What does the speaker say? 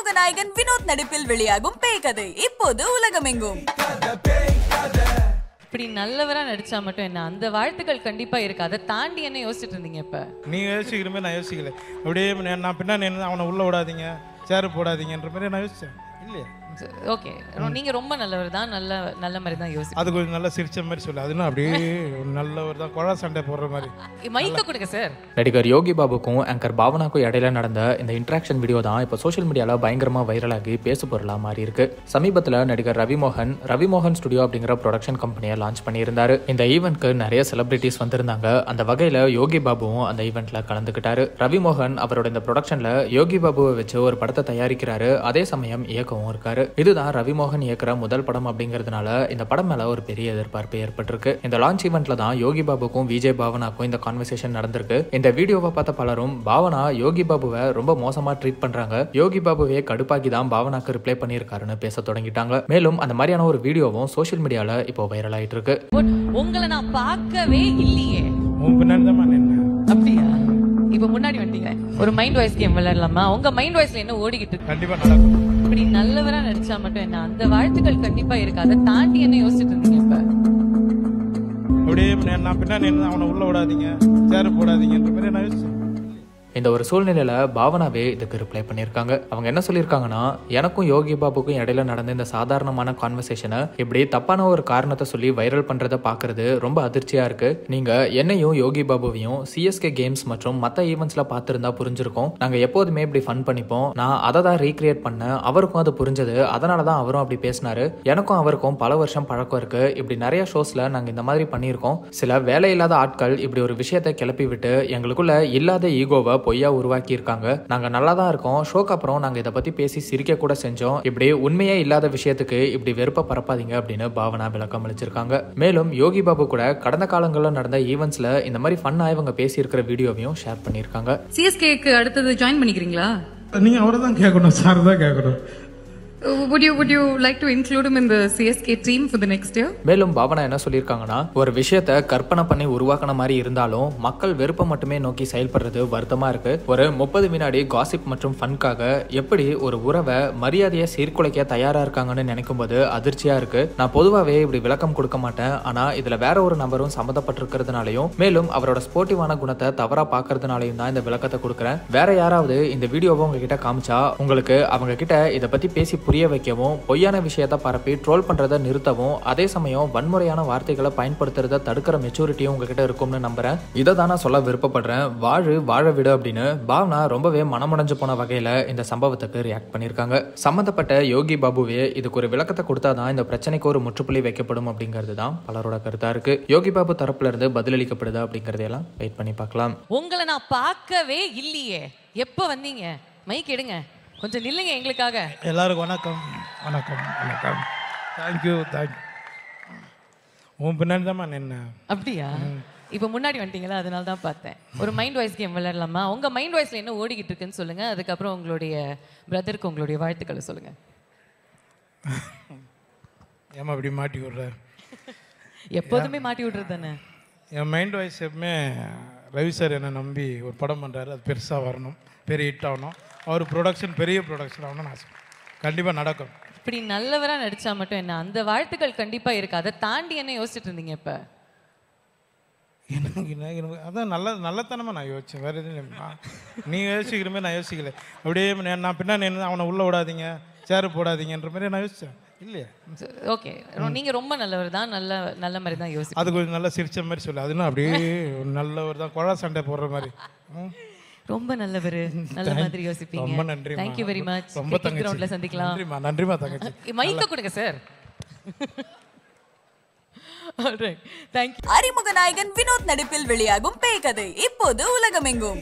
அறிமுக நாயகன் வினோத் நடிப்பில் வெளியாகும் பேய் கதை இப்போது உலகமெங்கும். இப்படி நல்லவரா நடிச்சா மட்டும் என்ன, அந்த வாழ்த்துக்கள் கண்டிப்பா இருக்கு. அதை தாண்டி என்ன யோசிச்சுட்டு இருந்தீங்க? இப்ப நீங்க யோசிக்கிறமே நான் யோசிக்கல. அப்படியே நான் பின்னாடி அவனை உள்ள விடாதீங்க, சேரு போடாதீங்கன்ற மாதிரி நான் யோசிச்சேன். இல்லையா? ஓகே, நீங்க ரொம்ப நல்லவர் தான், நல்ல மாதிரி தான் யோசிச்சு. அது கொஞ்சம் நல்லா சிரிச்ச மாதிரி சொல்லு. அதுனா அப்படியே நல்லவர் தான், குழா சண்டை போடுற மாதிரி. மைக்க கொடுங்க சார். நடிகர் யோகி பாபுக்கும் ஆங்கர் பாவனாக்கும் இடையில நடந்த இந்த இன்ட்ராக்ஷன் வீடியோ தான் இப்போ சோஷியல் மீடியாவில் பயங்கரமா வைரலாகி பேசு பொருளாக மாறி இருக்கு. சமீபத்தில் நடிகர் ரவிமோகன் ஸ்டுடியோ அப்படிங்கிற ப்ரொடக்ஷன் கம்பெனியை லான்ச் பண்ணியிருந்தாரு. இந்த ஈவெண்ட்க்கு நிறைய செலிபிரிட்டிஸ் வந்திருந்தாங்க. அந்த வகையில் யோகி பாபுவும் அந்த ஈவெண்ட்ல கலந்துக்கிட்டாரு. ரவிமோகன் அவரோட இந்த ப்ரொடக்ஷன்ல யோகி பாபுவை வச்சு ஒரு படத்தை தயாரிக்கிறாரு, அதே சமயம் இயக்கவும் இருக்காரு. இதுதான் ரவிமோகன் இயக்குற முதல் படம் அப்படிங்கிறதுனால இந்த படம் மேல ஒரு பெரிய எதிர்பார்ப்பு ஏற்பட்டிருக்கு. இந்த லான்ச் ஈவெண்ட்ல தான் யோகி பாபுக்கும் விஜய் பாவனாக்கும் இந்த கான்வர்சேஷன் நடந்திருக்கு. இந்த வீடியோவை பார்த்த பலரும் பாவனா யோகி பாபுவை ரொம்ப மோசமா ட்ரீட் பண்றாங்க, யோகி பாபுவே கடுப்பாக்கி தான் பாவனாக்கு ரிப்ளை பண்ணியிருக்காருன்னு பேச தொடங்கிட்டாங்க. மேலும் அந்த மாதிரியான ஒரு வீடியோவும் சோஷியல் மீடியால இப்போ வைரல் ஆயிட்டு இருக்கு. உங்களை நான் பார்க்கவே இல்லையே. அப்படியா? இப்ப முன்னாடி வந்துட்டீங்க. ஒரு மைண்ட் வாய்ஸ் கேம் விளையாடலாமா? உங்க மைண்ட் வாய்ஸ்ல என்ன ஓடிக்கிட்டு இருக்கு? கண்டிப்பா நடக்கும். இப்படி நல்லவரா நடிச்சா மட்டும் என்ன, அந்த வாழ்த்துக்கள் கண்டிப்பா இருக்கு. அதை தாண்டி என்ன யோசிச்சுட்டு இருந்தீங்க? இப்ப அப்படியே நான் பின்னாடி அவனை உள்ள விடாதீங்க, சேரு போடாதீங்கன்ற மாதிரி நான் யோசிச்சேன். இந்த ஒரு சூழ்நிலையில பாவனாவே இதுக்கு ரிப்ளை பண்ணியிருக்காங்க. அவங்க என்ன சொல்லியிருக்காங்கன்னா, எனக்கும் யோகி பாபுக்கும் இடையில நடந்த இந்த சாதாரணமான கான்வர்சேஷனை இப்படி தப்பான ஒரு காரணத்தை சொல்லி வைரல் பண்றதை பாக்குறது ரொம்ப அதிர்ச்சியா இருக்கு. நீங்க என்னையும் யோகி பாபுவையும் சிஎஸ்கே கேம்ஸ் மற்றும் மற்ற ஈவெண்ட்ஸ்ல பார்த்திருந்தா புரிஞ்சிருக்கும். நாங்க எப்போதுமே இப்படி ஃபன் பண்ணிப்போம். நான் அதை தான் ரீக்ரியேட் பண்ணேன், அவருக்கும் அது புரிஞ்சது, அதனாலதான் அவரும் அப்படி பேசினாரு. எனக்கும் அவருக்கும் பல வருஷம் பழக்கம் இருக்கு. இப்படி நிறைய ஷோஸ்ல நாங்க இந்த மாதிரி பண்ணியிருக்கோம். சில வேலையில்லாத ஆட்கள் இப்படி ஒரு விஷயத்தை கிளப்பி விட்டு எங்களுக்குள்ள இல்லாத ஈகோவை பொய்யா உருவாக்கி இருக்காங்க. நாங்க நல்லா தான் இருக்கோம். ஷோக்கு அப்புறம் நாங்க இதை பத்தி பேசி சிரிக்க கூட செஞ்சோம். இப்படி உண்மையே இல்லாத விஷயத்துக்கு இப்படி வெறுப்ப பரப்பாதீங்க அப்படின்னு பாவனா விளக்கம் அளிச்சிருக்காங்க. மேலும் யோகி பாபு கூட கடந்த காலங்களில் நடந்த ஈவெண்ட்ஸ்ல இந்த மாதிரி ஃபன்னா இவங்க பேசி இருக்கிற வீடியோவையும் ஷேர் பண்ணிருக்காங்க. சிஎஸ்கேக்கு அடுத்தது ஜாயின் பண்ணிக்கிறீங்களா? நீங்க அவரை தான் கேட்கணும், சார் தான் கேட்கணும். Would you like to include him in the CSK team for the next year? மேலும் பாவனா என்ன சொல்லியிருக்காங்கன்னா, ஒரு விஷயத்தை கற்பனை பண்ணி உருவாக்கின மாதிரி இருந்தாலும் மக்கள் வெறுப்பை மட்டுமே நோக்கி செயல்படுறது வருத்தமா இருக்கு. ஒரு 30 வினாடி காசிப் மற்றும் ஃபன்காக எப்படி ஒரு உறவை மரியாதையை சீர்குலைக்க தயாரா இருக்காங்கன்னு நினைக்கும் போது அதிர்ச்சியா இருக்கு. நான் பொதுவாகவே இப்படி விளக்கம் கொடுக்க மாட்டேன், ஆனா இதுல வேற ஒரு நபரும் சம்மந்தப்பட்டிருக்கிறதுனாலையும் மேலும் அவரோட ஸ்போர்ட்டிவான குணத்தை தவறா பாக்குறதுனாலையும் தான் இந்த விளக்கத்தை கொடுக்குறேன். வேற யாராவது இந்த வீடியோவை உங்ககிட்ட காமிச்சா உங்களுக்கு அவங்க கிட்ட இதை பத்தி பேசி புரிய வைக்கவும், பொய்யான விஷயத்தை பரப்பி ட்ரோல் பண்றதை நிறுத்தவும், அதே சமயம் வன்முறையான வார்த்தைகளை பயன்படுத்துறதை தடுக்கிற மெச்சூரிட்டியும் உங்ககிட்ட இருக்கும்னு நம்புறேன். இதை தான் நான் சொல்ல விருப்பப்படுறேன். வாழ விடு அப்படின்னு பாவனா ரொம்பவே மனமுடைஞ்சு போன வகையில இந்த சம்பவத்துக்கு ரியாக்ட் பண்ணிருக்காங்க. சம்பந்தப்பட்ட யோகி பாபுவே இதுக்கு ஒரு விளக்கத்தை கொடுத்தாதான் இந்த பிரச்சனைக்கு ஒரு முற்றுப்புள்ளி வைக்கப்படும் அப்படிங்கிறது தான் பலரோட கருத்தா இருக்கு. யோகி பாபு தரப்புல இருந்து பதிலளிக்கப்படுதா அப்படிங்கறதையெல்லாம் வெயிட் பண்ணி பார்க்கலாம். உங்களை நான் பார்க்கவே இல்லையே, எப்ப வந்தீங்க? மைக் எடுங்க, கொஞ்சம் நில்லுங்க எங்களுக்காக. எல்லாருக்கும் வணக்கம். வணக்கம் வணக்கம். தேங்க்யூ. உன் பின்னாடி தான் நின்ன. அப்படியா? இப்போ முன்னாடி வந்துட்டீங்களா, அதனால தான் பார்த்தேன். ஒரு மைண்ட் வாய்ஸ் கேம் விளையாடலாமா? உங்க மைண்ட் வாய்ஸ்ல என்ன ஓடிக்கிட்டு இருக்குன்னு சொல்லுங்க, அதுக்கப்புறம் உங்களுடைய பிரதருக்கு உங்களுடைய வாழ்த்துக்களை சொல்லுங்க. ஏமா அப்படி மாட்டி விடுற? எப்போதுமே மாட்டி விடுறது தானே. என் மைண்ட் வாய்ஸ் எப்பவுமே ரவி சார் என்னை நம்பி ஒரு படம் பண்ணுறாரு, அது பெருசாக வரணும், பெரிய ஹிட் ஆகணும், அவர் பெரிய ப்ரொடக்ஷன் ஆகணும்னு ஆசை. கண்டிப்பாக நடக்கும். இப்படி நல்லவராக நடிச்சா மட்டும் என்ன, அந்த வாழ்த்துக்கள் கண்டிப்பாக இருக்கு. அதை தாண்டி என்ன யோசிச்சுட்டு இருந்தீங்க? இப்போ எனக்கு அதான் நல்லத்தனமாக நான் யோசித்தேன், வேறு எதுவும் நீங்கள் யோசிக்கிறமே நான் யோசிக்கல. அப்படியே நான் பின்னாடி அவனை உள்ள விடாதீங்க, சேரு போடாதீங்கன்ற மாதிரி நான் யோசித்தேன். இல்லையா? ஓகே, நீங்க ரொம்ப நல்லவர் தான், நல்ல மாதிரி தான் யோசிச்சு. அது கொஞ்சம் நல்லா சிரிச்ச மாதிரி சொல்லு. அதுனா அப்படியே நல்லவர் தான், குழா சண்டை போடுற மாதிரி. ரொம்ப நல்லவர், நல்ல மாதிரி யோசிப்பீங்க. ரொம்ப நன்றி. Thank you very much. ரொம்ப கிரவுண்ட்ல சந்திக்கலாம். நன்றிமா தங்கச்சி. மைக்க கொடுங்க சார். Alright. Thank you. அறிமுக நாயகன் வினோத் நடிப்பில் வெளியாகும் பேய் கதை இப்போது உலகமெங்கும்.